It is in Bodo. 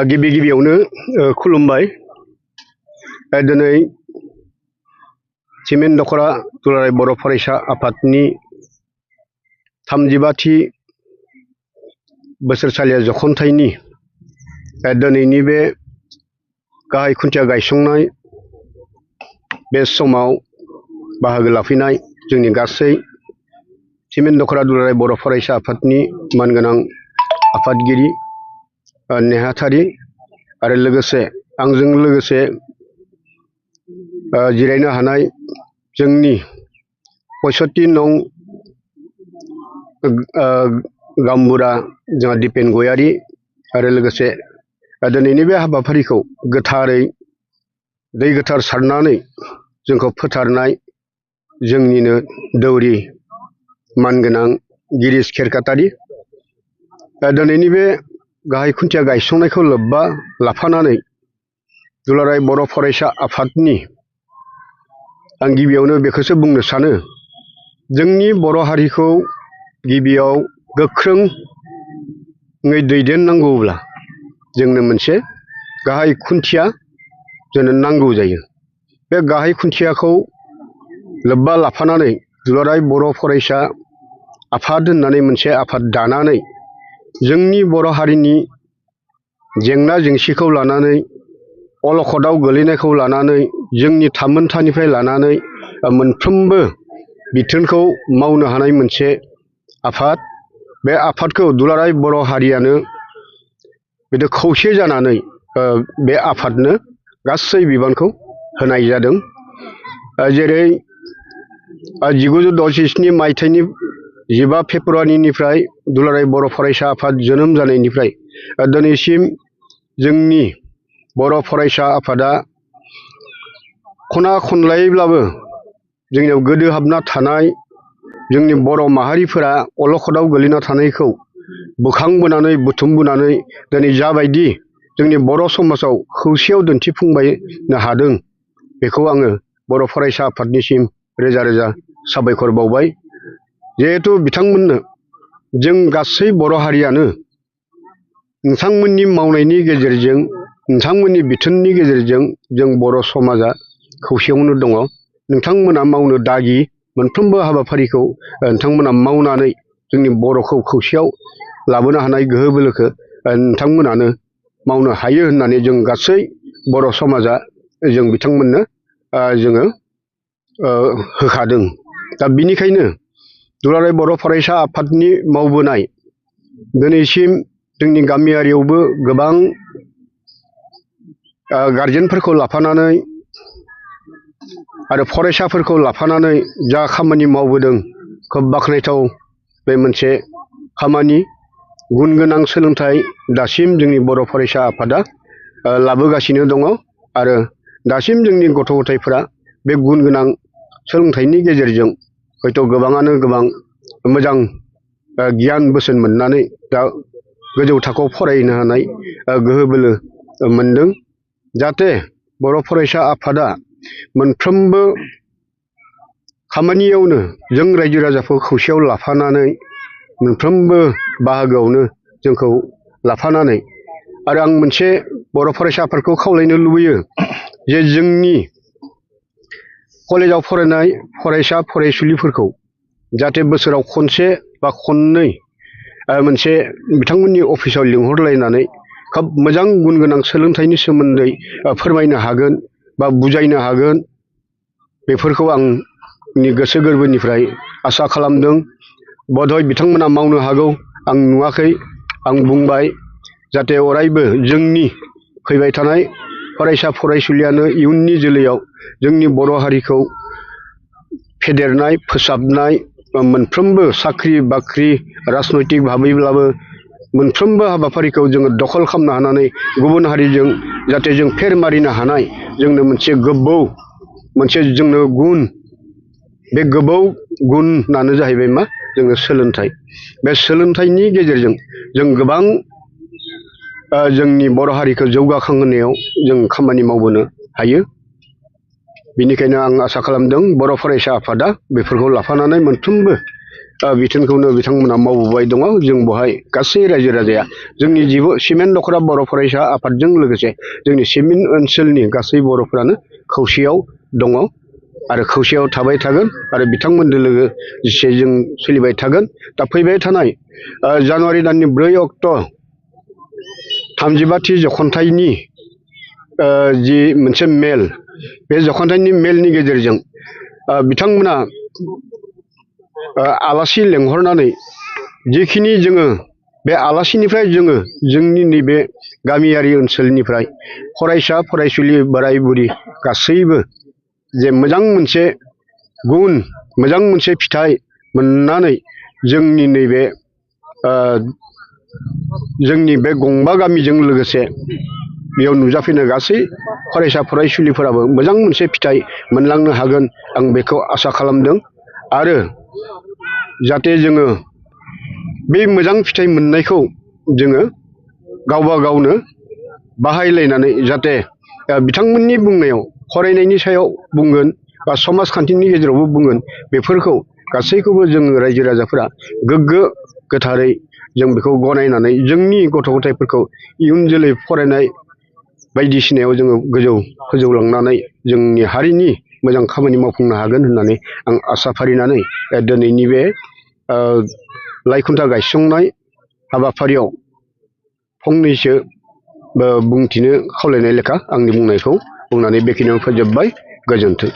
गिबि गिबियावनो खुलुमबाय। दिनै सिमेन्ट दख'रा दुलाराय बर' फरायसा आफादनि 35थि बोसोरसालिया जखनथाइनि दिनैनि बे गाहाय खुन्थिया गायसंनाय बे समाव बाहागो लाफैनाय जोंनि गासै सिमेन्ट दख'रा दुलाराय बर' फरायसा आफादनि मानगोनां आफादगिरि नेहाथारि आरो लोगोसे आंजों लोगोसे जिरायनो हानाय जोंनि 65 नं गामबुरा जोंहा दिपेन गयारि आरो लोगोसे दिनैनि बे हाबाफारिखौ गोथारै दै गोथार सारनानै जोंखौ फोथारनाय जोंनिनो दौरि मानगोनां गिरिश खेरखातारि। दिनैनि बे गाहाय खुन्थिया गायसंनायखौ लोब्बा लाफानानै दुलाराय बर' फरायसा आफादनि आं गिबियावनो बेखौसो बुंनो सानो, जोंनि बर' हारिखौ गिबियाव गोख्रोङै दैदेननांगौब्ला जोंनो मोनसे गाहाय खुन्थिया जोंनो नांगौ जायो। बे गाहाय खुन्थियाखौ लोब्बा लाफानानै दुलाराय बर' फरायसा आफाद होननानै मोनसे आफाद दानानै जोंनि बर' हारिनि जेंना जेंसिखौ लानानै, अलखदाव गोलैनायखौ लानानै, जोंनि थामोनथानिफ्राय लानानै मोनफ्रोमबो बिथोनखौ मावनो हानाय मोनसे आफाद। बे आफादखौ दुलाराय बर' हारियानो बिदि खौसे जानानै बे आफादनो गासै बिबानखौ होनाय जादों। जेरै 1967 मायथाइनि 15 फेब्रुवारिनिफ्राय दुलाराय बर' फरायसा आफाद जोनोम जानायनिफ्राय दिनैसिम जोंनि बर' फरायसा आफादा खना खनलायैब्लाबो जोंनियाव गोदो हाबना थानाय जोंनि बर' माहारिफोरा अलखदाव गोलैना थानायखौ बोखांबोनानै बुथुमबोनानै दिनै जाबायदि जोंनि बर' समाजाव खौसेयाव दिन्थिफुंबायनो हादों, बेखौ आङो बर' फरायसा आफादनिसिम रोजा रोजा साबायखर बावबाय। जिहेथु बिथांमोननो जों गासै बर' हारियानो नोंथांमोननि मावनायनि गेजेरजों, नोंथांमोननि बिथोननि गेजेरजों जों बर' समाजा खौसेयावनो दङ। नोंथांमोना मावनो दागि मोनफ्रोमबो हाबाफारिखौ नोंथांमोना मावनानै जोंनि बर'खौ खौसेयाव लाबोनो हानाय गोहो बोलोखौ नोंथांमोनानो मावनो हायो होननानै जों गासै बर' समाजा जों बिथांमोननो जोङो होखादों। दा बिनिखायनो दुलाराय बर' फरायसा आफादनि मावबोनाय दिनैसिम जोंनि गामियारियावबो गोबां गारजेनफोरखौ लाफानानै आरो फरायसाफोरखौ लाफानानै जा खामानि मावबोदों, खोब बाख्नायथाव बे मोनसे खामानि। गुन गोनां सोलोंथाइ दासिम जोंनि बर' फरायसा आफादा लाबोगासिनो दङ आरो दासिम जोंनि गथ' गथायफोरा बे गुन गोनां सोलोंथाइनि गेजेरजों हयथ' गोबाङानो गोबां मोजां गियान बोसोन मोननानै दा गोजौ थाखोआव फरायनो हानाय गोहो बोलो मोनदों। जाहाथे बर' फरायसा आफादा मोनफ्रोमबो खामानियावनो जों रायजो राजाखौ खौसेयाव लाफानानै मोनफ्रोमबो बाहागोआवनो जोंखौ लाफानानै, आरो आं मोनसे बर' फरायसा आफादखौ खावलायनो लुबैयो जे जोंनि कलेजाव फरायनाय फरायसा फरायसुलिफोरखौ जाहाथे बोसोराव खनसे बा खननै मोनसे बिथांमोननि अफिसाव लिंहरलायनानै खोब मोजां गुन गोनां सोलोंथाइनि सोमोन्दै फोरमायनो हागोन बा बुजायनो हागोन, बेफोरखौ आंनि गोसो गोरबोनिफ्राय आसा खालामदों। बधय बिथांमोना मावनो हागौ, आं नुवाखै, आं बुंबाय। जाहाथे अरायबो जोंनि फैबाय थानाय फरायसा फरायसुलियानो इयुननि जोलैयाव जोंनि बर' हारिखौ फेदेरनाय, फोसाबनाय, मोनफ्रोमबो साख्रि बाख्रि राजनैतिक भाबैब्लाबो मोनफ्रोमबो हाबाफारिखौ जोङो दखल खालामनो हानानै गुबुन हारिजों जाहाथे जों फेर मारिनो हानाय जोंनो मोनसे गोबौ मोनसे जोंनो गुन, बे गोबौ गुनानो जाहैबाय मा जोङो सोलोंथाइ। बे सोलोंथाइनि गेजेरजों जों गोबां जोंनि बर' हारिखौ जौगाखांहोनायाव जों खामानि मावबोनो हायो। बेनिखायनो आं आसा खालामदों बर' फरायसा आफादा बेफोरखौ लाफानानै मोनफ्रोमबो बिथोनखौनो बिथांमोना मावबोबाय दङ। जों बेवहाय गासै रायजो राजाया जोंनि सिमेन्ट दख'रा बर' फरायसा आफादजों लोगोसे जोंनि सिमेन्ट ओनसोलनि गासै बर'फ्रानो खौसेयाव दङ आरो खौसेयाव थाबाय थागोन आरो बिथांमोनजों लोगोसे जों सोलिबाय थागोन। दा फैबाय थानाय जानुवारि दाननि 4 अक्ट' 35थि जख'न्थाइनि जि मोनसे मेल, बे जख'न्थाइनि मेलनि गेजेरजों बिथांमोना आलासि लेंहरनानै जिखिनि जोङो बे आलासिनिफ्राय जोङो जोंनि नैबे गामियारि ओनसोलनिफ्राय फरायसा फरायसुलि बोराय बुरि गासैबो जे मोजां मोनसे गुन, मोजां मोनसे फिथाइ मोननानै जोंनि नैबे जोंनि बे गंबा गामिजों लोगोसे बेयाव नुजाफैनाय गासै फरायसा फरायसुलिफोराबो मोजां मोनसे फिथाइ मोनलांनो हागोन, आं बेखौ आसा खालामदों। आरो जाहाथे जोङो बे मोजां फिथाइ मोननायखौ जोङो गावबा गावनो बाहायलायनानै जाहाथे बिथांमोननि बुंनायाव फरायनायनि सायाव बुंगोन बा समाजखान्थिनि गेजेरावबो बुंगोन, बेफोरखौ गासैखौबो जोङो रायजो राजाफोरा गोग्गो गोथारै जों बेखौ गनायनानै जोंनि गथ' गथायफोरखौ इयुन जोलै फरायनाय बायदिसिनायाव जोङो गोजौ फोजौलांनानै जोंनि हारिनि मोजां खामानि मावफुंनो हागोन होननानै आं आसा फारिनानै दिनैनि बे लाइखुन्था गायसंनाय हाबाफारियाव फंनैसो बुंथिनो खावलायनाय लेखा आंनि बुंनायखौ बुंनानै बेखिनियाव फोजोबबाय। गोजोन्थों।